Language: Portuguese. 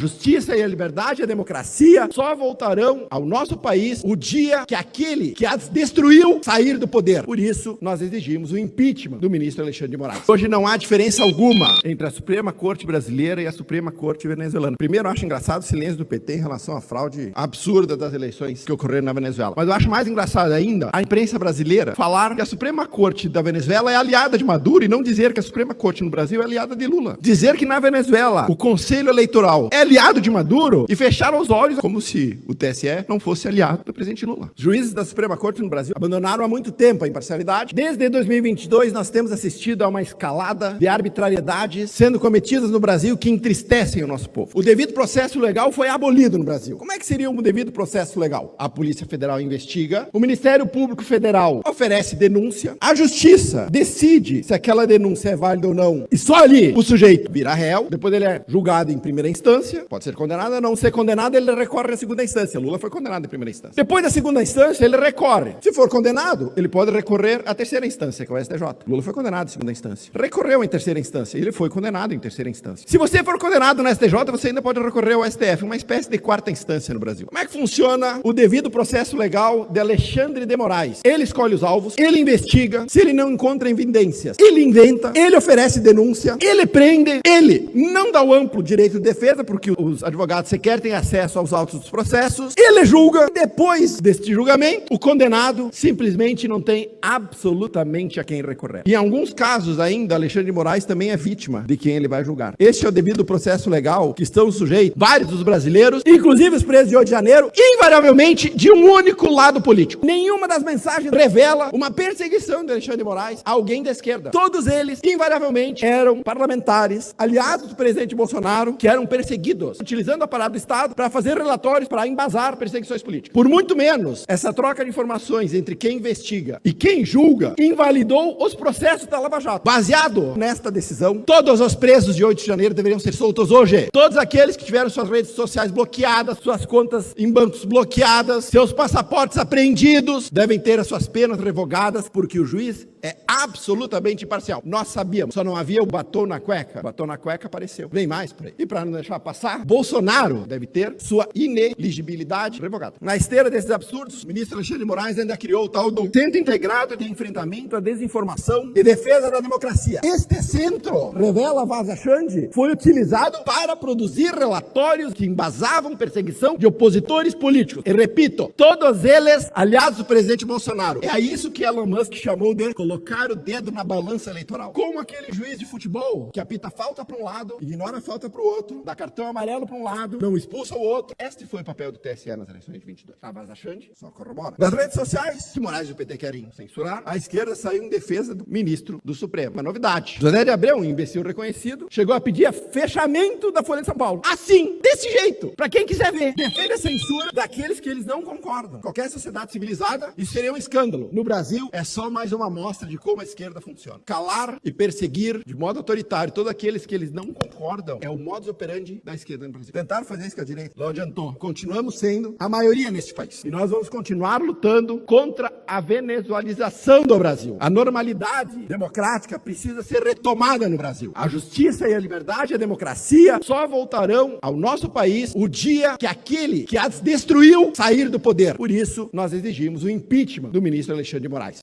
Justiça e a liberdade e a democracia só voltarão ao nosso país o dia que aquele que as destruiu sair do poder. Por isso, nós exigimos o impeachment do ministro Alexandre de Moraes. Hoje não há diferença alguma entre a Suprema Corte brasileira e a Suprema Corte venezuelana. Primeiro, eu acho engraçado o silêncio do PT em relação à fraude absurda das eleições que ocorreram na Venezuela. Mas eu acho mais engraçado ainda a imprensa brasileira falar que a Suprema Corte da Venezuela é aliada de Maduro e não dizer que a Suprema Corte no Brasil é aliada de Lula. Dizer que na Venezuela o Conselho Eleitoral é aliado de Maduro e fecharam os olhos como se o TSE não fosse aliado do presidente Lula. Os juízes da Suprema Corte no Brasil abandonaram há muito tempo a imparcialidade. Desde 2022 nós temos assistido a uma escalada de arbitrariedades sendo cometidas no Brasil que entristecem o nosso povo. O devido processo legal foi abolido no Brasil. Como é que seria um devido processo legal? A Polícia Federal investiga, o Ministério Público Federal oferece denúncia, a Justiça decide se aquela denúncia é válida ou não, e só ali o sujeito vira réu, depois ele é julgado em primeira instância, pode ser condenado ou não ser condenado, ele recorre à segunda instância. Lula foi condenado em primeira instância. Depois da segunda instância, ele recorre. Se for condenado, ele pode recorrer à terceira instância, que é o STJ. Lula foi condenado em segunda instância. Recorreu em terceira instância, ele foi condenado em terceira instância. Se você for condenado no STJ, você ainda pode recorrer ao STF, uma espécie de quarta instância no Brasil. Como é que funciona o devido processo legal de Alexandre de Moraes? Ele escolhe os alvos, ele investiga, se ele não encontra evidências, ele inventa, ele oferece denúncia, ele prende, ele não dá o amplo direito de defesa, porque os advogados sequer têm acesso aos autos dos processos, ele julga, depois deste julgamento, o condenado simplesmente não tem absolutamente a quem recorrer. Em alguns casos ainda, Alexandre de Moraes também é vítima de quem ele vai julgar. Este é o devido processo legal que estão sujeitos vários dos brasileiros, inclusive os presos de 8 de janeiro, invariavelmente de um único lado político. Nenhuma das mensagens revela uma perseguição de Alexandre de Moraes a alguém da esquerda. Todos eles, invariavelmente, eram parlamentares, aliados do presidente Bolsonaro, que eram perseguidos, utilizando o aparato do Estado para fazer relatórios para embasar perseguições políticas. Por muito menos, essa troca de informações entre quem investiga e quem julga invalidou os processos da Lava Jato. Baseado nesta decisão, todos os presos de 8 de janeiro deveriam ser soltos hoje. Todos aqueles que tiveram suas redes sociais bloqueadas, suas contas em bancos bloqueadas, seus passaportes apreendidos, devem ter as suas penas revogadas, porque o juiz é absolutamente imparcial. Nós sabíamos, só não havia o batom na cueca. O batom na cueca apareceu. Vem mais por aí. E para não deixar passar, Bolsonaro deve ter sua ineligibilidade revogada. Na esteira desses absurdos, o ministro Alexandre de Moraes ainda criou o tal do Centro Integrado de Enfrentamento à Desinformação e Defesa da Democracia. Este centro, revela Vaza Xande, foi utilizado para produzir relatórios que embasavam perseguição de opositores políticos. E repito, todos eles aliados do presidente Bolsonaro. É a isso que Elon Musk chamou de colocar o dedo na balança eleitoral. Como aquele juiz de futebol que apita falta para um lado, ignora a falta para o outro, dá cartão amarelo para um lado, não expulsa o outro. Este foi o papel do TSE nas eleições de 22. A Vaza Xande só corrobora. Nas redes sociais, que Moraes e o PT querem censurar, a esquerda saiu em defesa do ministro do Supremo. Uma novidade. José de Abreu, um imbecil reconhecido, chegou a pedir fechamento da Folha de São Paulo. Assim, desse jeito, para quem quiser ver. Defende a censura daqueles que eles não concordam. Qualquer sociedade civilizada, isso seria um escândalo. No Brasil, é só mais uma amostra de como a esquerda funciona. Calar e perseguir de modo autoritário todos aqueles que eles não concordam é o modus operandi da esquerda no Brasil. Tentaram fazer isso com a direita, não adiantou. Continuamos sendo a maioria neste país. E nós vamos continuar lutando contra a venezualização do Brasil. A normalidade democrática precisa ser retomada no Brasil. A justiça e a liberdade e a democracia só voltarão ao nosso país o dia que aquele que as destruiu sair do poder. Por isso, nós exigimos o impeachment do ministro Alexandre de Moraes.